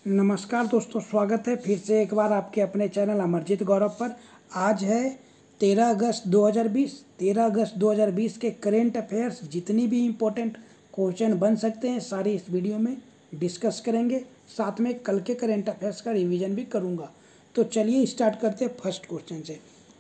नमस्कार दोस्तों, स्वागत है फिर से एक बार आपके अपने चैनल अमरजीत गौरव पर। आज है 13 अगस्त 2020। 13 अगस्त 2020 के करेंट अफेयर्स जितनी भी इम्पोर्टेंट क्वेश्चन बन सकते हैं सारी इस वीडियो में डिस्कस करेंगे। साथ में कल के करेंट अफेयर्स का रिवीजन भी करूंगा। तो चलिए स्टार्ट करते हैं फर्स्ट क्वेश्चन से।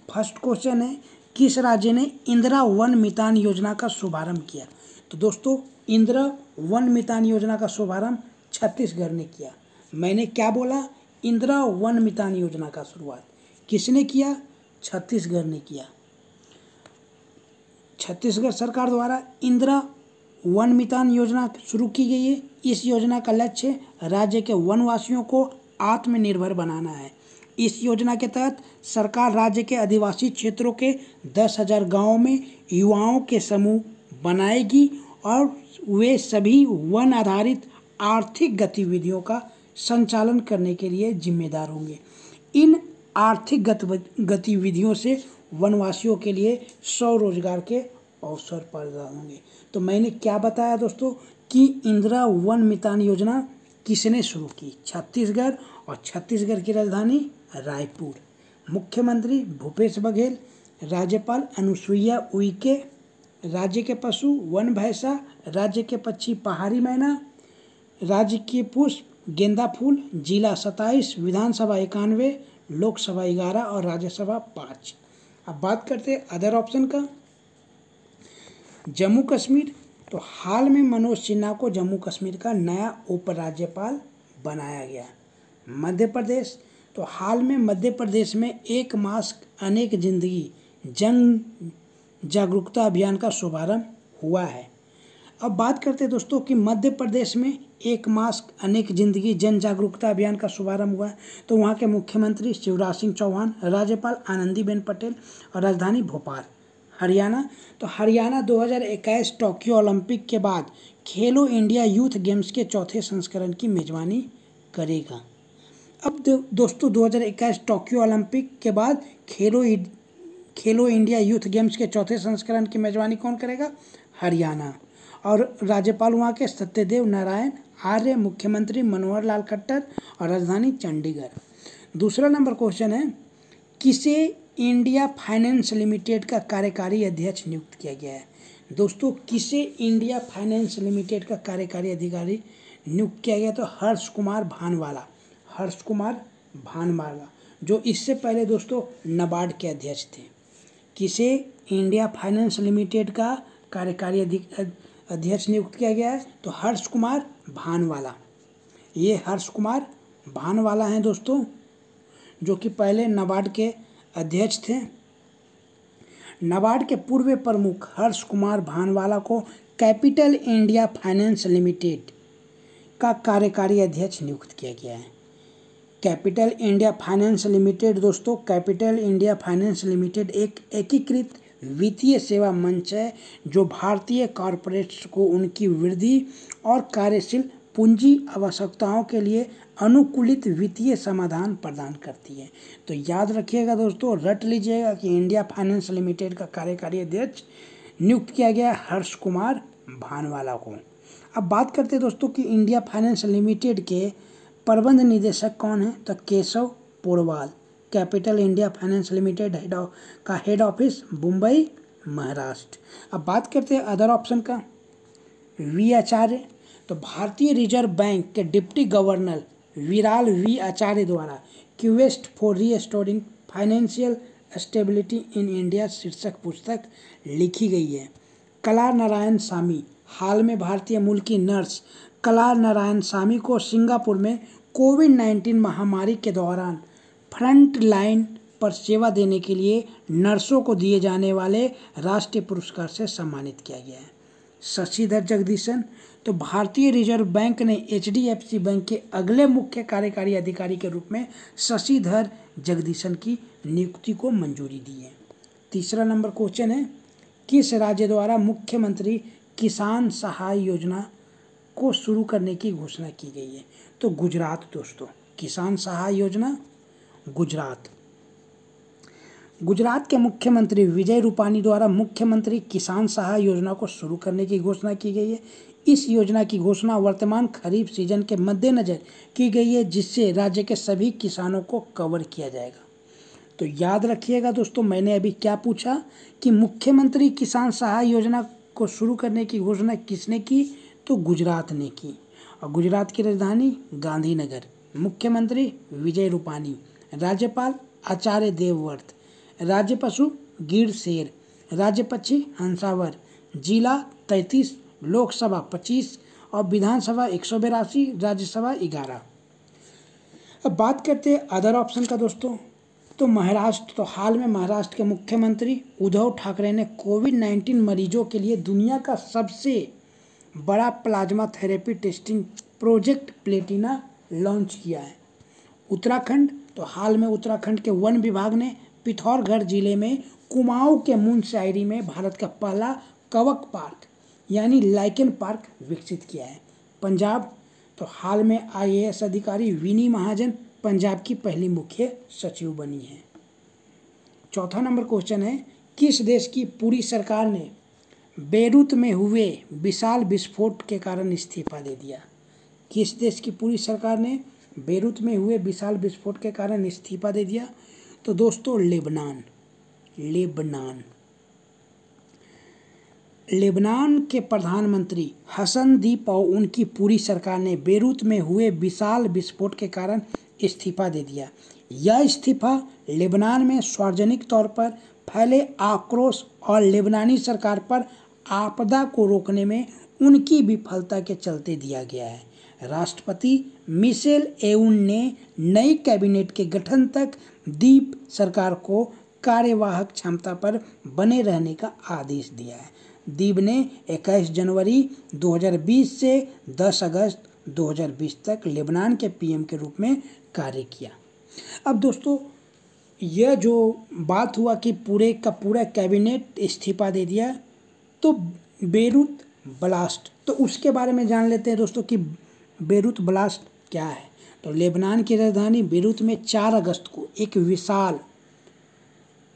फर्स्ट क्वेश्चन है, किस राज्य ने इंदिरा वन मितान योजना का शुभारंभ किया? तो दोस्तों, इंदिरा वन मितान योजना का शुभारंभ छत्तीसगढ़ ने किया। मैंने क्या बोला? इंदिरा वन मितान योजना का शुरुआत किसने किया? छत्तीसगढ़ ने किया। छत्तीसगढ़ सरकार द्वारा इंदिरा वन मितान योजना शुरू की गई है। इस योजना का लक्ष्य राज्य के वनवासियों को आत्मनिर्भर बनाना है। इस योजना के तहत सरकार राज्य के आदिवासी क्षेत्रों के 10,000 गाँवों में युवाओं के समूह बनाएगी और वे सभी वन आधारित आर्थिक गतिविधियों का संचालन करने के लिए जिम्मेदार होंगे। इन आर्थिक गतिविधियों से वनवासियों के लिए स्वरोजगार के अवसर पैदा होंगे। तो मैंने क्या बताया दोस्तों कि इंदिरा वन मितान योजना किसने शुरू की? छत्तीसगढ़, और छत्तीसगढ़ की राजधानी रायपुर। मुख्यमंत्री भूपेश बघेल, राज्यपाल अनुसुईया उइके, राज्य के पशु वन भैंसा, राज्य के पक्षी पहाड़ी मैना, राज्य के पुष्प गेंदा फूल, जिला 27, विधानसभा 91, लोकसभा 11 और राज्यसभा 5। अब बात करते हैं अदर ऑप्शन का। जम्मू कश्मीर, तो हाल में मनोज सिन्हा को जम्मू कश्मीर का नया उपराज्यपाल बनाया गया। मध्य प्रदेश, तो हाल में मध्य प्रदेश में एक मास्क अनेक जिंदगी जन जागरूकता अभियान का शुभारंभ हुआ है। अब बात करते हैं दोस्तों कि मध्य प्रदेश में एक मास्क अनेक जिंदगी जन जागरूकता अभियान का शुभारंभ हुआ है। तो वहाँ के मुख्यमंत्री शिवराज सिंह चौहान, राज्यपाल आनंदीबेन पटेल और राजधानी भोपाल। हरियाणा, तो हरियाणा 2021 टोक्यो ओलंपिक के बाद खेलो इंडिया यूथ गेम्स के चौथे संस्करण की मेजबानी करेगा। अब दोस्तों 2021 टोक्यो ओलंपिक के बाद खेलो इंडिया यूथ गेम्स के चौथे संस्करण की मेजबानी कौन करेगा? हरियाणा। और राज्यपाल वहाँ के सत्यदेव नारायण आर्य, मुख्यमंत्री मनोहर लाल खट्टर और राजधानी चंडीगढ़। दूसरा नंबर क्वेश्चन है, किसे इंडिया फाइनेंस लिमिटेड का कार्यकारी अध्यक्ष नियुक्त किया गया है? दोस्तों, किसे इंडिया फाइनेंस लिमिटेड का कार्यकारी अधिकारी नियुक्त किया गया? तो हर्ष कुमार भानवाला। हर्ष कुमार भानवाला, जो इससे पहले दोस्तों नाबार्ड के अध्यक्ष थे। किसे इंडिया फाइनेंस लिमिटेड का कार्यकारी अध्यक्ष नियुक्त किया गया है? तो हर्ष कुमार भानवाला। ये हर्ष कुमार भानवाला हैं दोस्तों, जो कि पहले नाबार्ड के अध्यक्ष थे। नाबार्ड के पूर्व प्रमुख हर्ष कुमार भानवाला को कैपिटल इंडिया फाइनेंस लिमिटेड का कार्यकारी अध्यक्ष नियुक्त किया गया है। कैपिटल इंडिया फाइनेंस लिमिटेड दोस्तों, कैपिटल इंडिया फाइनेंस लिमिटेड एक एकीकृत वित्तीय सेवा मंच है जो भारतीय कॉरपोरेट्स को उनकी वृद्धि और कार्यशील पूंजी आवश्यकताओं के लिए अनुकूलित वित्तीय समाधान प्रदान करती है। तो याद रखिएगा दोस्तों, रट लीजिएगा कि इंडिया फाइनेंस लिमिटेड का कार्यकारी अध्यक्ष नियुक्त किया गया हर्ष कुमार भानवाला को। अब बात करते हैं दोस्तों कि इंडिया फाइनेंस लिमिटेड के प्रबंध निदेशक कौन है? तो Keshav Porwal. Capital India finance limited का हेड ऑफिस मुंबई, महाराष्ट्र। अब बात करते हैं अदर ऑप्शन का। वी आचार्य, तो भारतीय रिजर्व बैंक के डिप्टी गवर्नर विराल वी आचार्य द्वारा quest for restoring financial stability in India शीर्षक पुस्तक लिखी गई है। कला नारायण सामी, हाल में भारतीय मूल की नर्स कला नारायण सामी को सिंगापुर में कोविड-19 महामारी के दौरान फ्रंट लाइन पर सेवा देने के लिए नर्सों को दिए जाने वाले राष्ट्रीय पुरस्कार से सम्मानित किया गया है। शशिधर जगदीशन, तो भारतीय रिजर्व बैंक ने HDFC बैंक के अगले मुख्य कार्यकारी अधिकारी के रूप में शशिधर जगदीशन की नियुक्ति को मंजूरी दी है। तीसरा नंबर क्वेश्चन है, किस राज्य द्वारा मुख्यमंत्री किसान सहाय योजना को शुरू करने की घोषणा की गई है? तो गुजरात दोस्तों। किसान सहाय योजना गुजरात। गुजरात के मुख्यमंत्री विजय रूपानी द्वारा मुख्यमंत्री किसान सहाय योजना को शुरू करने की घोषणा की गई है। इस योजना की घोषणा वर्तमान खरीफ सीजन के मद्देनजर की गई है, जिससे राज्य के सभी किसानों को कवर किया जाएगा। तो याद रखिएगा दोस्तों, मैंने अभी क्या पूछा कि मुख्यमंत्री किसान सहाय योजना को शुरू करने की घोषणा किसने की? तो गुजरात ने की। और गुजरात की राजधानी गांधीनगर, मुख्यमंत्री विजय रूपानी, राज्यपाल आचार्य देवव्रत, राज्य पशु गिर शेर, राज्य पक्षी हंसावर, जिला 33, लोकसभा 25 और विधानसभा 182, राज्यसभा 11। अब बात करते हैं अदर ऑप्शन का दोस्तों। तो महाराष्ट्र, तो हाल में महाराष्ट्र के मुख्यमंत्री उद्धव ठाकरे ने कोविड-19 मरीजों के लिए दुनिया का सबसे बड़ा plasma therapy testing project Platina launch किया है। उत्तराखंड, तो हाल में उत्तराखंड के वन विभाग ने पिथौरागढ़ जिले में कुमाऊं के मुनस्यारी में भारत का पहला कवक पार्क यानी लाइकेन पार्क विकसित किया है। पंजाब, तो हाल में IAS अधिकारी विनी महाजन पंजाब की पहली मुख्य सचिव बनी है। चौथा नंबर क्वेश्चन है, किस देश की पूरी सरकार ने बेरूत में हुए विशाल विस्फोट के कारण इस्तीफा दे दिया? किस देश की पूरी सरकार ने बेरूत में हुए विशाल विस्फोट के कारण इस्तीफा दे दिया? तो दोस्तों लेबनान। लेबनान के प्रधानमंत्री हसन दीप और उनकी पूरी सरकार ने बेरूत में हुए विशाल विस्फोट के कारण इस्तीफा दे दिया। यह इस्तीफा लेबनान में सार्वजनिक तौर पर फैले आक्रोश और लेबनानी सरकार पर आपदा को रोकने में उनकी विफलता के चलते दिया गया है। राष्ट्रपति मिशेल एउन ने नई कैबिनेट के गठन तक दीप सरकार को कार्यवाहक क्षमता पर बने रहने का आदेश दिया है। दीप ने 21 जनवरी 2020 से 10 अगस्त 2020 तक लेबनान के PM के रूप में कार्य किया। अब दोस्तों, यह जो बात हुआ कि पूरे का पूरा कैबिनेट इस्तीफा दे दिया, तो बेरूत ब्लास्ट, तो उसके बारे में जान लेते हैं दोस्तों कि बेरूत ब्लास्ट क्या है। तो लेबनान की राजधानी बेरूत में 4 अगस्त को एक विशाल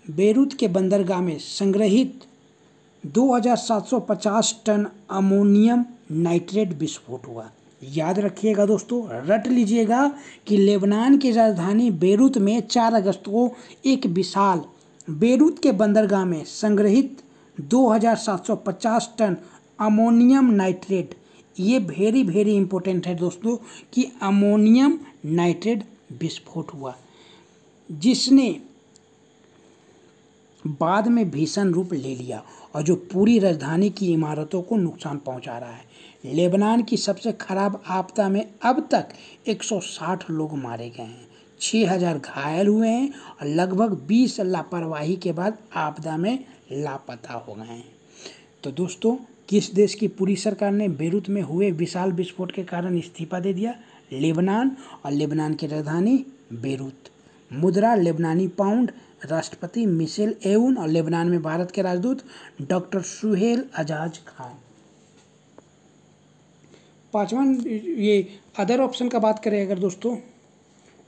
बेरूत के बंदरगाह में संग्रहित 2750 टन अमोनियम नाइट्रेट विस्फोट हुआ। याद रखिएगा दोस्तों, रट लीजिएगा कि लेबनान की राजधानी बेरूत में 4 अगस्त को एक विशाल बेरूत के बंदरगाह में संग्रहित 2750 टन अमोनियम नाइट्रेट, ये वेरी इंपॉर्टेंट है दोस्तों कि अमोनियम नाइट्रेट विस्फोट हुआ, जिसने बाद में भीषण रूप ले लिया और जो पूरी राजधानी की इमारतों को नुकसान पहुंचा रहा है। लेबनान की सबसे खराब आपदा में अब तक 160 लोग मारे गए हैं, 6000 घायल हुए हैं और लगभग 20 लापरवाही के बाद आपदा में लापता हो गए हैं। तो दोस्तों, किस देश की पूरी सरकार ने बेरूत में हुए विशाल विस्फोट के कारण इस्तीफा दे दिया? लेबनान, और लेबनान की राजधानी बेरूत। मुद्रा लेबनानी पाउंड, राष्ट्रपति मिशेल एउन और लेबनान में भारत के राजदूत डॉक्टर सुहेल अजाज खान। पांचवा, ये अदर ऑप्शन का बात करें अगर दोस्तों,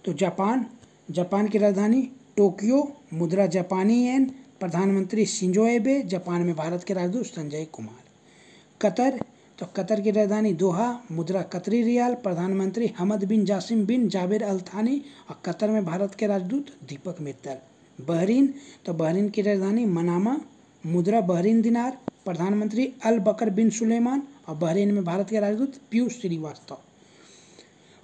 तो जापान की राजधानी टोक्यो, मुद्रा जापानी येन, प्रधानमंत्री शिंजो एबे, जापान में भारत के राजदूत संजय कुमार। कतर, तो कतर की राजधानी दोहा, मुद्रा कतरी रियाल, प्रधानमंत्री हमद बिन जासिम बिन जाबिर अल थानी और कतर में भारत के राजदूत दीपक मित्तल। बहरीन, तो बहरीन की राजधानी मनामा, मुद्रा बहरीन दिनार, प्रधानमंत्री अल बकर बिन सुलेमान और बहरीन में भारत के राजदूत पीयूष श्रीवास्तव।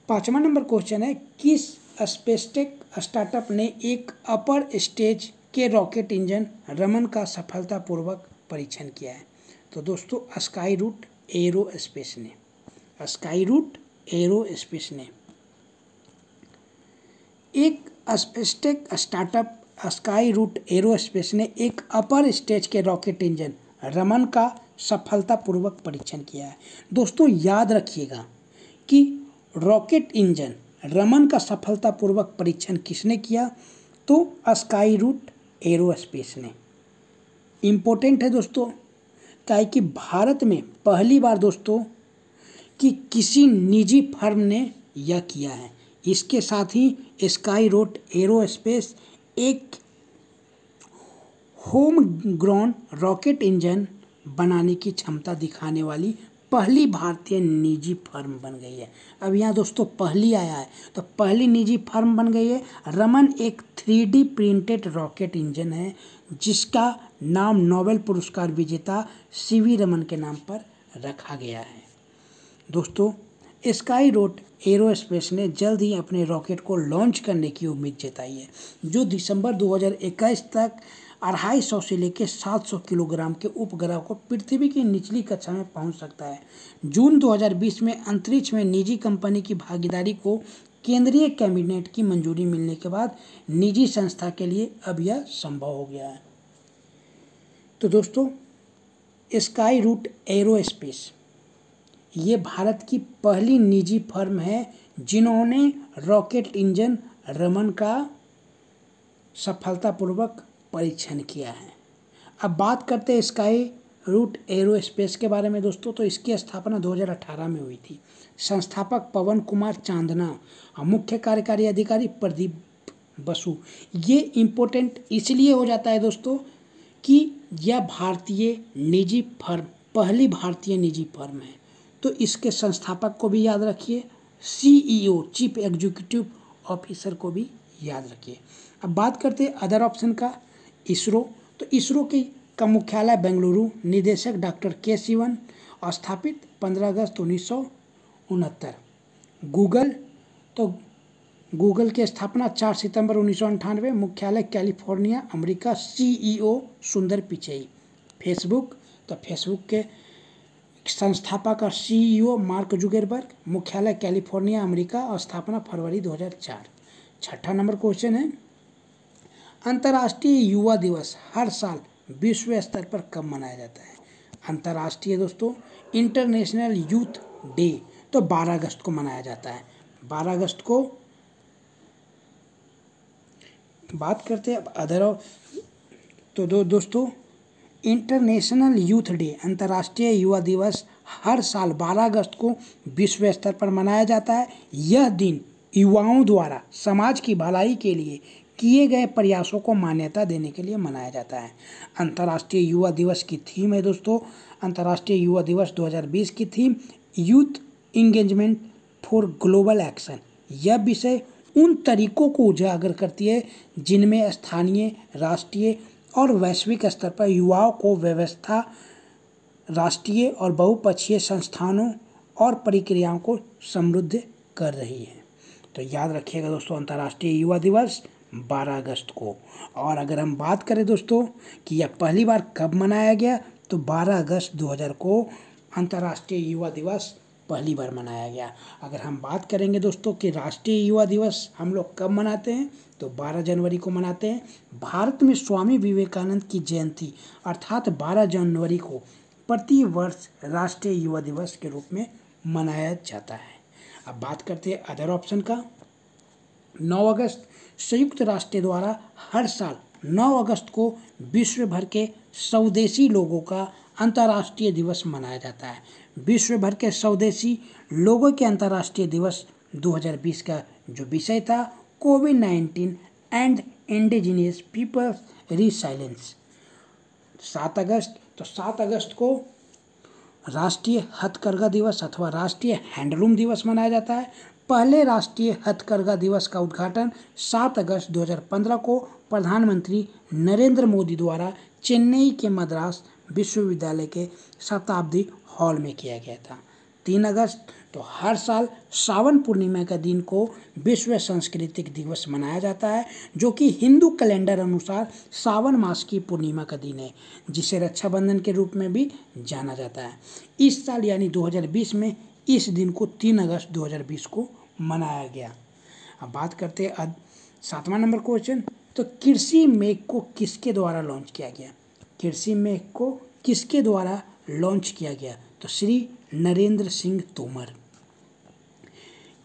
5वां नंबर क्वेश्चन है, किस स्पेसटेक स्टार्टअप ने एक अपर स्टेज के रॉकेट इंजन रमन का सफलतापूर्वक परीक्षण किया है? तो दोस्तों स्काई रूट एरोस्पेस ने एक spacetech startup Skyroot Aerospace ने एक अपर स्टेज के रॉकेट इंजन रमन का सफलतापूर्वक परीक्षण किया है। दोस्तों याद रखिएगा कि रॉकेट इंजन रमन का सफलतापूर्वक परीक्षण किसने किया? तो स्काई रूट एरोस्पेस ने। इम्पोर्टेंट है दोस्तों, क्या है कि भारत में पहली बार दोस्तों कि किसी निजी फर्म ने यह किया है। इसके साथ ही स्काई रूट एरोस्पेस एक होम ग्रोन रॉकेट इंजन बनाने की क्षमता दिखाने वाली पहली भारतीय निजी फर्म बन गई है। अब यहाँ दोस्तों पहली आया है, तो पहली निजी फर्म बन गई है। रमन एक 3D प्रिंटेड रॉकेट इंजन है जिसका नाम नोबेल पुरस्कार विजेता सीवी रमन के नाम पर रखा गया है। दोस्तों स्काई रूट एरोस्पेस ने जल्द ही अपने रॉकेट को लॉन्च करने की उम्मीद जताई है, जो दिसंबर 2021 तक 250 से लेकर 700 किलोग्राम के उपग्रह को पृथ्वी की निचली कक्षा में पहुंच सकता है। जून 2020 में अंतरिक्ष में निजी कंपनी की भागीदारी को केंद्रीय कैबिनेट की मंजूरी मिलने के बाद निजी संस्था के लिए अब यह संभव हो गया है। तो दोस्तों स्काई रूट एरोस्पेस ये भारत की पहली निजी फर्म है जिन्होंने रॉकेट इंजन रमन का सफलतापूर्वक परीक्षण किया है। अब बात करते हैं स्काई रूट एरोस्पेस के बारे में दोस्तों। तो इसकी स्थापना 2018 में हुई थी। संस्थापक पवन कुमार चांदना और मुख्य कार्यकारी अधिकारी प्रदीप बसु। ये इम्पोर्टेंट इसलिए हो जाता है दोस्तों कि यह भारतीय निजी फर्म पहली भारतीय निजी फर्म है। तो इसके संस्थापक को भी याद रखिए, CEO चीफ एग्जीक्यूटिव ऑफिसर को भी याद रखिए। अब बात करते हैं अदर ऑप्शन का। इसरो, तो इसरो का मुख्यालय बेंगलुरु, निदेशक डॉक्टर के सिवन, और स्थापित 15 अगस्त 1969। गूगल, तो गूगल की स्थापना 4 सितंबर 1998, मुख्यालय कैलिफोर्निया अमेरिका, CEO सुंदर पिचई। फेसबुक, तो फेसबुक के संस्थापक और CEO मार्क जुगरबर्ग, मुख्यालय कैलिफोर्निया अमेरिका, और स्थापना फरवरी 2004। छठा नंबर क्वेश्चन है, अंतर्राष्ट्रीय युवा दिवस हर साल विश्व स्तर पर कब मनाया जाता है? अंतर्राष्ट्रीय दोस्तों इंटरनेशनल यूथ डे तो 12 अगस्त को मनाया जाता है। 12 अगस्त को। बात करते हैं अब अदर, तो दोस्तों इंटरनेशनल यूथ डे अंतर्राष्ट्रीय युवा दिवस हर साल 12 अगस्त को विश्व स्तर पर मनाया जाता है। यह दिन युवाओं द्वारा समाज की भलाई के लिए किए गए प्रयासों को मान्यता देने के लिए मनाया जाता है। अंतर्राष्ट्रीय युवा दिवस की थीम है दोस्तों, अंतर्राष्ट्रीय युवा दिवस 2020 की theme youth engagement for global action. यह विषय उन तरीकों को उजागर करती है जिनमें स्थानीय, राष्ट्रीय और वैश्विक स्तर पर युवाओं को व्यवस्था, राष्ट्रीय और बहुपक्षीय संस्थानों और प्रक्रियाओं को समृद्ध कर रही है। तो याद रखिएगा दोस्तों अंतर्राष्ट्रीय युवा दिवस 12 अगस्त को। और अगर हम बात करें दोस्तों कि यह पहली बार कब मनाया गया, तो 12 अगस्त 2000 को अंतर्राष्ट्रीय युवा दिवस पहली बार मनाया गया। अगर हम बात करेंगे दोस्तों कि राष्ट्रीय युवा दिवस हम लोग कब मनाते हैं, तो 12 जनवरी को मनाते हैं। भारत में स्वामी विवेकानंद की जयंती अर्थात 12 जनवरी को प्रति वर्ष राष्ट्रीय युवा दिवस के रूप में मनाया जाता है। अब बात करते हैं अदर ऑप्शन का। 9 अगस्त संयुक्त राष्ट्र द्वारा हर साल 9 अगस्त को विश्व भर के स्वदेशी लोगों का अंतर्राष्ट्रीय दिवस मनाया जाता है। विश्व भर के स्वदेशी लोगों के अंतर्राष्ट्रीय दिवस 2020 का जो विषय था कोविड-19 एंड इंडिजिनियस पीपल्स रिसाइलेंस। 7 अगस्त, तो 7 अगस्त को राष्ट्रीय हथकरघा दिवस अथवा राष्ट्रीय हैंडलूम दिवस मनाया जाता है। पहले राष्ट्रीय हथकरघा दिवस का उद्घाटन 7 अगस्त 2015 को प्रधानमंत्री नरेंद्र मोदी द्वारा चेन्नई के मद्रास विश्वविद्यालय के शताब्दी हॉल में किया गया था। 3 अगस्त, तो हर साल सावन पूर्णिमा का दिन को विश्व सांस्कृतिक दिवस मनाया जाता है, जो कि हिंदू कैलेंडर अनुसार सावन मास की पूर्णिमा का दिन है, जिसे रक्षाबंधन के रूप में भी जाना जाता है। इस साल यानी 2020 में इस दिन को 3 अगस्त 2020 को मनाया गया। अब बात करते हैं 7वां नंबर क्वेश्चन, तो कृषि मेघ को किसके द्वारा लॉन्च किया गया? कृषि मेघ को किसके द्वारा लॉन्च किया गया? तो श्री नरेंद्र सिंह तोमर।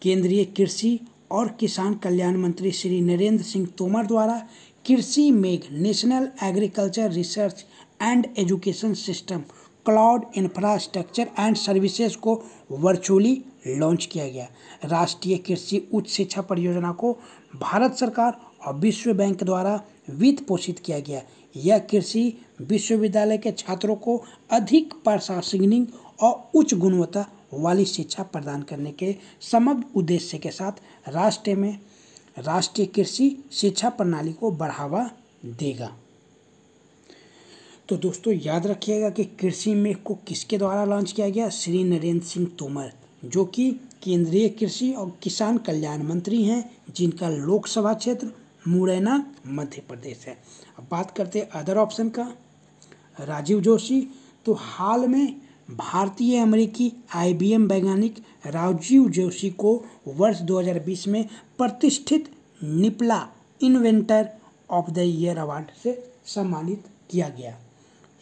केंद्रीय कृषि और किसान कल्याण मंत्री श्री नरेंद्र सिंह तोमर द्वारा कृषि मेघ national agriculture research and education system cloud infrastructure and services को वर्चुअली लॉन्च किया गया। राष्ट्रीय कृषि उच्च शिक्षा परियोजना को भारत सरकार और विश्व बैंक द्वारा वित्त पोषित किया गया। यह कृषि विश्वविद्यालय के छात्रों को अधिक प्रशासनिक और उच्च गुणवत्ता वाली शिक्षा प्रदान करने के समग्र उद्देश्य के साथ राष्ट्रीय कृषि शिक्षा प्रणाली को बढ़ावा देगा। तो दोस्तों याद रखिएगा कि कृषि मेघ को किसके द्वारा लॉन्च किया गया? श्री नरेंद्र सिंह तोमर, जो कि केंद्रीय कृषि और किसान कल्याण मंत्री हैं, जिनका लोकसभा क्षेत्र मुरैना मध्य प्रदेश है। अब बात करते हैं अदर ऑप्शन का। राजीव जोशी, तो हाल में भारतीय अमेरिकी IBM वैज्ञानिक राजीव जोशी को वर्ष 2020 में प्रतिष्ठित निपला inventor of the year award से सम्मानित किया गया।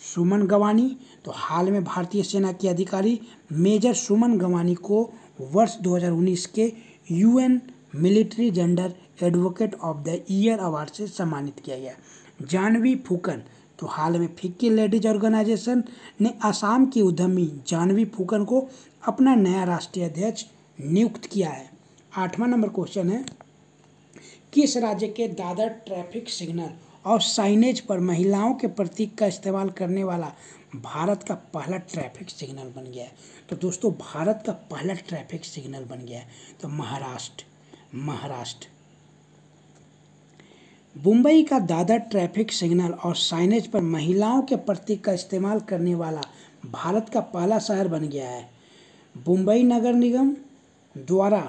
सुमन गवानी, तो हाल में भारतीय सेना के अधिकारी मेजर सुमन गवानी को वर्ष 2019 के UN military gender advocate of the year award से सम्मानित किया गया। जानवी फूकन, तो हाल में फिक्की लेडीज ऑर्गेनाइजेशन ने असम की उद्यमी जानवी फूकन को अपना नया राष्ट्रीय अध्यक्ष नियुक्त किया है। 8वां नंबर क्वेश्चन है, किस राज्य के दादर ट्रैफिक सिग्नल और साइनेज पर महिलाओं के प्रतीक का इस्तेमाल करने वाला भारत का पहला ट्रैफिक सिग्नल बन गया है? तो दोस्तों भारत का पहला ट्रैफिक सिग्नल बन गया है तो महाराष्ट्र। मुंबई का दादर ट्रैफिक सिग्नल और साइनेज पर महिलाओं के प्रतीक का इस्तेमाल करने वाला भारत का पहला शहर बन गया है। मुंबई नगर निगम द्वारा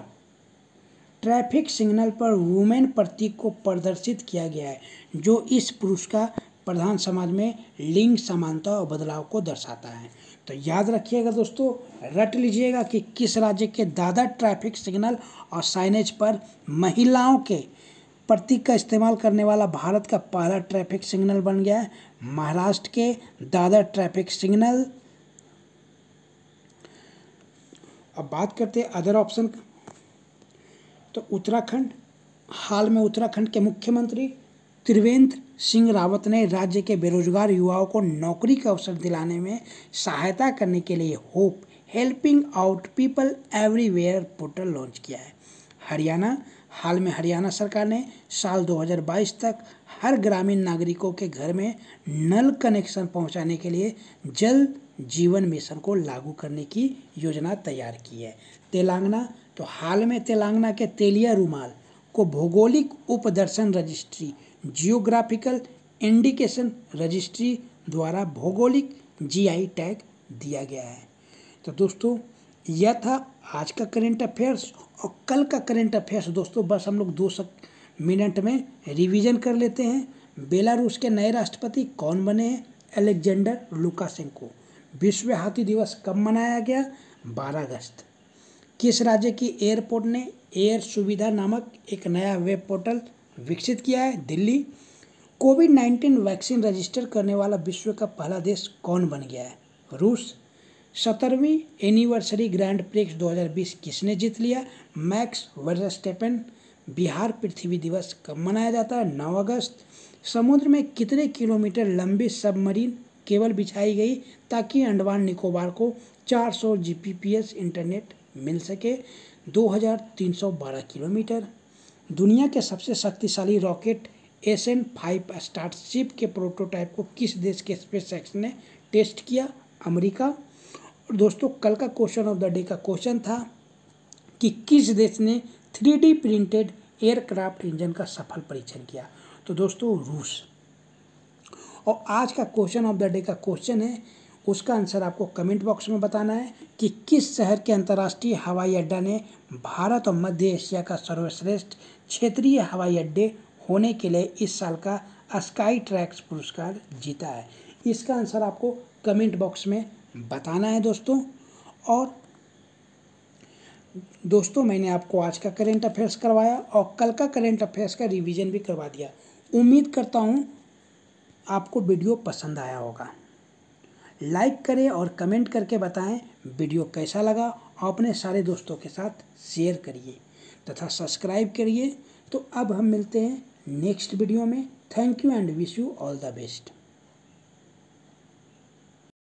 ट्रैफिक सिग्नल पर वुमेन प्रतीक को प्रदर्शित किया गया है, जो इस पुरुष का प्रधान समाज में लिंग समानता और बदलाव को दर्शाता है। तो याद रखिएगा दोस्तों, रट लीजिएगा कि किस राज्य के दादर ट्रैफिक सिग्नल और साइनेज पर महिलाओं के प्रतीक का इस्तेमाल करने वाला भारत का पहला ट्रैफिक सिग्नल बन गया है? महाराष्ट्र के दादर ट्रैफिक सिग्नल। अब बात करते हैं अदर ऑप्शन का। तो उत्तराखंड, हाल में उत्तराखंड के मुख्यमंत्री त्रिवेंद्र सिंह रावत ने राज्य के बेरोजगार युवाओं को नौकरी का अवसर दिलाने में सहायता करने के लिए hope helping out people everywhere portal launch किया है। हरियाणा, हाल में हरियाणा सरकार ने साल 2022 तक हर ग्रामीण नागरिकों के घर में नल कनेक्शन पहुंचाने के लिए जल जीवन मिशन को लागू करने की योजना तैयार की है। तेलंगाना, तो हाल में तेलंगाना के तेलिया रुमाल को भौगोलिक उपदर्शन रजिस्ट्री जियोग्राफिकल इंडिकेशन रजिस्ट्री द्वारा भौगोलिक GI टैग दिया गया है। तो दोस्तों यह था आज का करेंट अफेयर्स। और कल का करेंट अफेयर्स दोस्तों बस हम लोग 2 मिनट में रिवीजन कर लेते हैं। बेलारूस के नए राष्ट्रपति कौन बने हैं? Alexander Lukashenko. विश्व हाथी दिवस कब मनाया गया? 12 अगस्त। किस राज्य की एयरपोर्ट ने एयर सुविधा नामक एक नया वेब पोर्टल विकसित किया है? दिल्ली। कोविड-19 वैक्सीन रजिस्टर करने वाला विश्व का पहला देश कौन बन गया है? रूस। 17वीं एनिवर्सरी ग्रैंड प्रिक्स 2020 किसने जीत लिया? मैक्स वर्स्टेपेन। बिहार पृथ्वी दिवस कब मनाया जाता है? 9 अगस्त। समुद्र में कितने किलोमीटर लंबी सबमरीन केबल बिछाई गई ताकि अंडमान निकोबार को 400 Gbps इंटरनेट मिल सके? 2312 किलोमीटर। दुनिया के सबसे शक्तिशाली रॉकेट SN5 स्टारशिप के प्रोटोटाइप को किस देश के स्पेसएक्स ने टेस्ट किया? अमेरिका। और दोस्तों कल का क्वेश्चन ऑफ द डे का क्वेश्चन था कि किस देश ने 3D प्रिंटेड एयरक्राफ्ट इंजन का सफल परीक्षण किया? तो दोस्तों रूस। और आज का क्वेश्चन ऑफ द डे का क्वेश्चन है, उसका आंसर आपको कमेंट बॉक्स में बताना है कि किस शहर के अंतर्राष्ट्रीय हवाई अड्डा ने भारत और मध्य एशिया का सर्वश्रेष्ठ क्षेत्रीय हवाई अड्डे होने के लिए इस साल का स्काई ट्रैक्स पुरस्कार जीता है? इसका आंसर आपको कमेंट बॉक्स में बताना है दोस्तों। और दोस्तों मैंने आपको आज का करेंट अफेयर्स करवाया और कल का करेंट अफेयर्स का रिवीजन भी करवा दिया। उम्मीद करता हूँ आपको वीडियो पसंद आया होगा। लाइक करें और कमेंट करके बताएं वीडियो कैसा लगा और अपने सारे दोस्तों के साथ शेयर करिए तथा सब्सक्राइब करिए। तो अब हम मिलते हैं नेक्स्ट वीडियो में। Thank you and wish you all the best.